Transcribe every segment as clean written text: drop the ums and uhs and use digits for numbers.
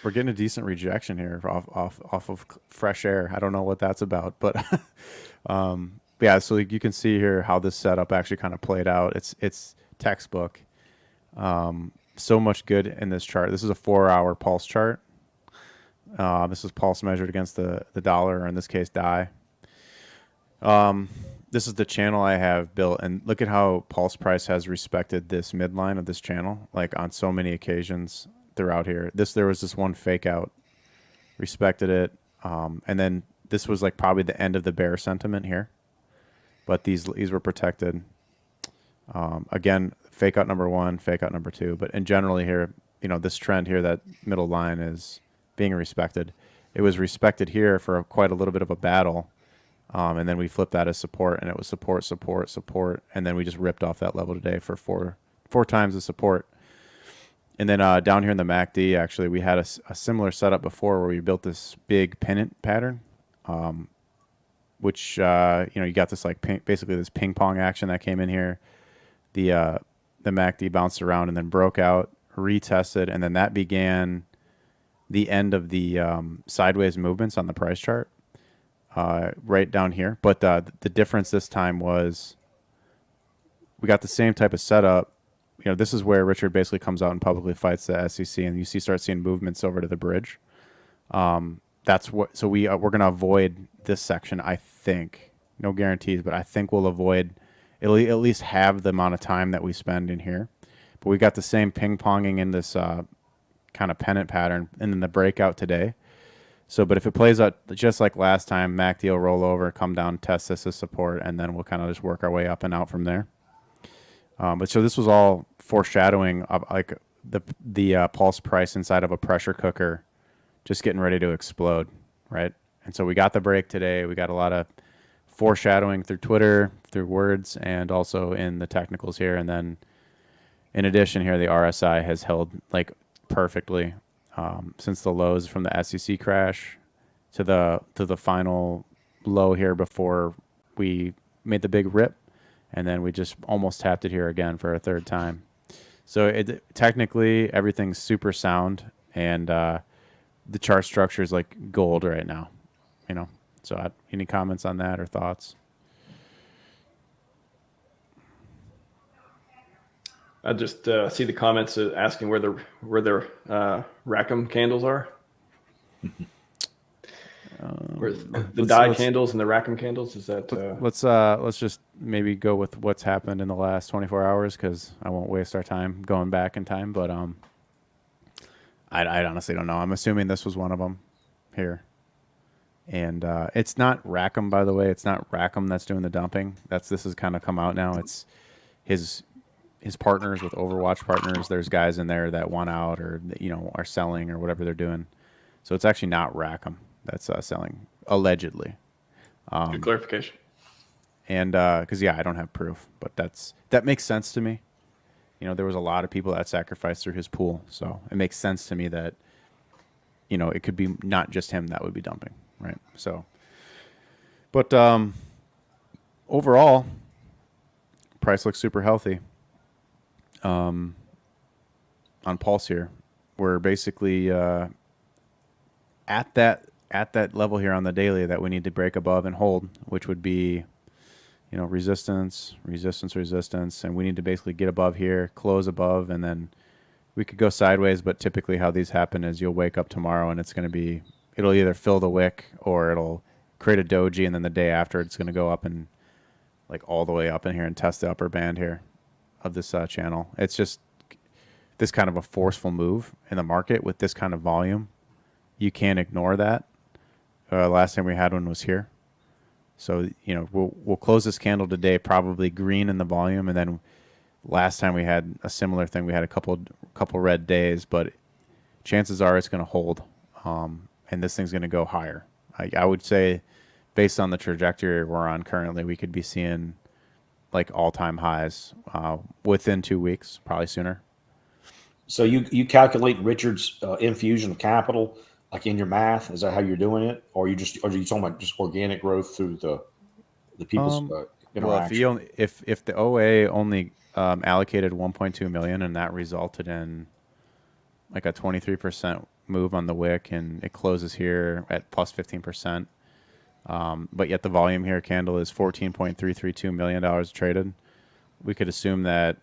we're getting a decent rejection here off of fresh air. I don't know what that's about, but yeah. So you can see here how this setup actually kind of played out. It's textbook. So much good in this chart. This is a 4-hour pulse chart. This is pulse measured against the dollar, or in this case, DAI. This is the channel I have built, and look at how pulse price has respected this midline of this channel, like on so many occasions throughout here. There was this one fake out, respected it, and then this was like probably the end of the bear sentiment here, but these were protected. Again, fake out number one, fake out number two, but in generally here, this trend here, that middle line is being respected. It was respected here for quite a little bit of a battle. And then we flipped that as support, and it was support, support, support. And then we just ripped off that level today for four times the support. And then down here in the MACD, actually, we had a similar setup before where we built this big pennant pattern, which, you got this basically this ping pong action that came in here. The MACD bounced around and then broke out, retested, and then that began the end of the sideways movements on the price chart. Right down here. But the difference this time was we got the same type of setup. This is where Richard basically comes out and publicly fights the SEC, and you start seeing movements over to the bridge. That's what. So we're going to avoid this section, I think. No guarantees, but I think we'll avoid at least half the amount of time that we spend in here. But we got the same ping-ponging in this kind of pennant pattern, and then the breakout today. So, but if it plays out just like last time, MACD will roll over, come down, test this as support, and then we'll kind of just work our way up and out from there. But so this was all foreshadowing of like the pulse price inside of a pressure cooker, just getting ready to explode, right? And so we got the break today. We got a lot of foreshadowing through Twitter, through words, and also in the technicals here. And then in addition here, the RSI has held like perfectly. Since the lows from the SEC crash to the final low here before we made the big rip, and then we just almost tapped it here again for a third time. So technically everything's super sound, and the chart structure is like gold right now, So any comments on that or thoughts? I just see the comments asking where the Rackham candles are. Where the DAI candles and the Rackham candles, is that? Let's just maybe go with what's happened in the last 24 hours, because I won't waste our time going back in time. But I honestly don't know. I'm assuming this was one of them here, and it's not Rackham, by the way. It's not Rackham that's doing the dumping. This has kind of come out now. It's his partners with Overwatch partners. There's guys in there that want out, or are selling, or whatever they're doing. So it's actually not Rackham that's selling, allegedly. Good clarification. And because I don't have proof, but that makes sense to me. There was a lot of people that sacrificed through his pool, so it makes sense to me that it could be not just him that would be dumping, right? So, but overall, price looks super healthy. On Pulse here, we're basically at that level here on the daily that we need to break above and hold, which would be resistance, resistance, resistance, and we need to basically get above here, close above, and then we could go sideways. But typically how these happen is you'll wake up tomorrow and it'll either fill the wick or it'll create a doji, and then the day after it's going to go up and like all the way up in here and test the upper band here of this channel. It's just this kind of a forceful move in the market with this kind of volume. You can't ignore that. Last time we had one was here. So, we'll close this candle today, probably green in the volume. And then last time we had a similar thing. We had a couple red days, but chances are it's going to hold. And this thing's going to go higher. I would say based on the trajectory we're on currently, we could be seeing like all-time highs within 2 weeks, probably sooner. So you calculate Richard's infusion of capital like in your math? Is that how you're doing it, or are you talking about just organic growth through the people's interaction? Well, if the OA only allocated 1.2 million and that resulted in like a 23% move on the wick, and it closes here at plus 15%. But yet the volume here candle is $14.332 million traded. We could assume that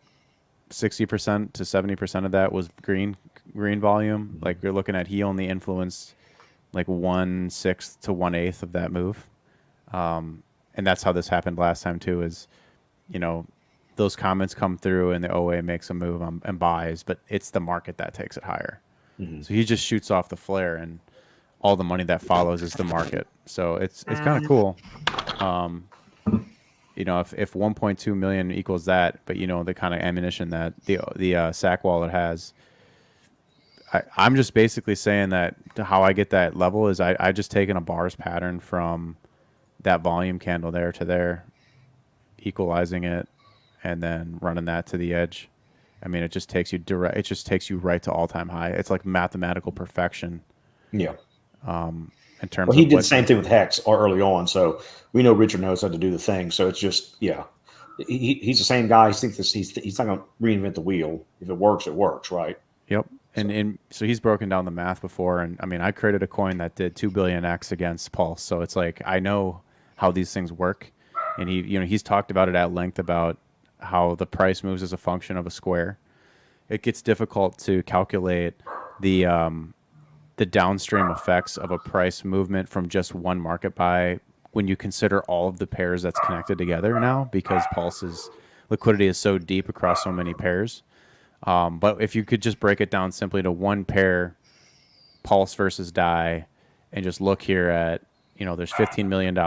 60% to 70% of that was green volume. Like you're looking at, he only influenced like 1/6 to 1/8 of that move. And that's how this happened last time too, is, those comments come through and the OA makes a move and buys, but it's the market that takes it higher. So he just shoots off the flare, and all the money that follows is the market. So it's kind of cool. If 1.2 million equals that, but the kind of ammunition that the SAC wallet has, I'm just basically saying that how I get that level is I just taken a bars pattern from that volume candle there to there, equalizing it, and then running that to the edge. I mean, it just takes you direct. It just takes you right to all-time high. It's like mathematical perfection. Yeah. In terms, well, he did the same thing with Hex early on, so we know Richard knows how to do the thing. So it's just, he's the same guy. He's not going to reinvent the wheel. If it works, right? Yep. And so he's broken down the math before, and I mean, I created a coin that did 2 billion X against Pulse, so it's like I know how these things work, and he's talked about it at length about how the price moves as a function of a square. It gets difficult to calculate the downstream effects of a price movement from just one market buy when you consider all of the pairs that's connected together now, because Pulse's liquidity is so deep across so many pairs. But if you could just break it down simply to one pair, Pulse versus DAI, and just look here at, there's $15 million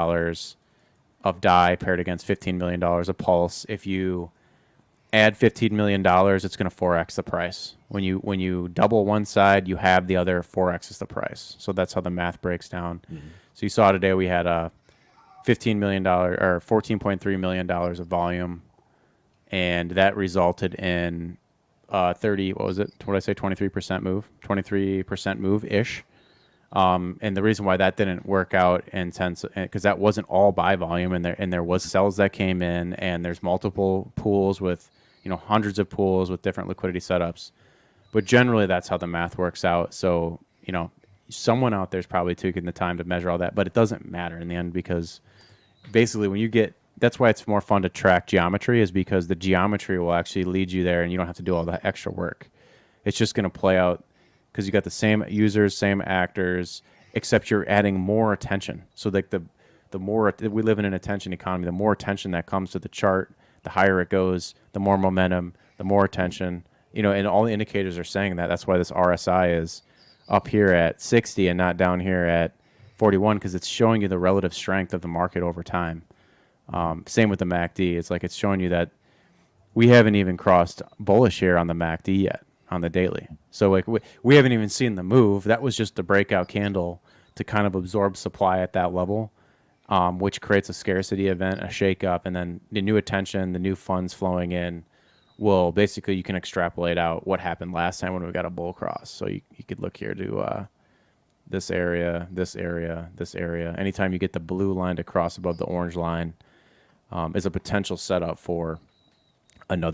of DAI paired against $15 million of Pulse. If you add $15 million, it's going to 4x the price. When you double one side, you have the other 4x the price. So that's how the math breaks down. So you saw today we had a $15 million or $14.3 million of volume, and that resulted in 23% move, 23% move ish. And the reason why that didn't work out because that wasn't all buy volume, and there was sells that came in, and there's multiple pools with, hundreds of pools with different liquidity setups. But generally that's how the math works out. So, someone out there's probably taking the time to measure all that, but it doesn't matter in the end, because basically that's why it's more fun to track geometry, is because the geometry will actually lead you there, and you don't have to do all the extra work. It's just going to play out because you got the same users, same actors, except you're adding more attention. So like the more we live in an attention economy, the more attention that comes to the chart, the higher it goes, the more momentum, the more attention, and all the indicators are saying that. That's why this RSI is up here at 60 and not down here at 41, because it's showing you the relative strength of the market over time. Same with the MACD. It's like it's showing you that we haven't even crossed bullish here on the MACD yet on the daily. So like we haven't even seen the move. That was just the breakout candle to kind of absorb supply at that level, which creates a scarcity event, a shakeup, and then the new attention, the new funds flowing in will basically, you can extrapolate out what happened last time when we got a bull cross. So you could look here to this area, this area, this area. Anytime you get the blue line to cross above the orange line is a potential setup for another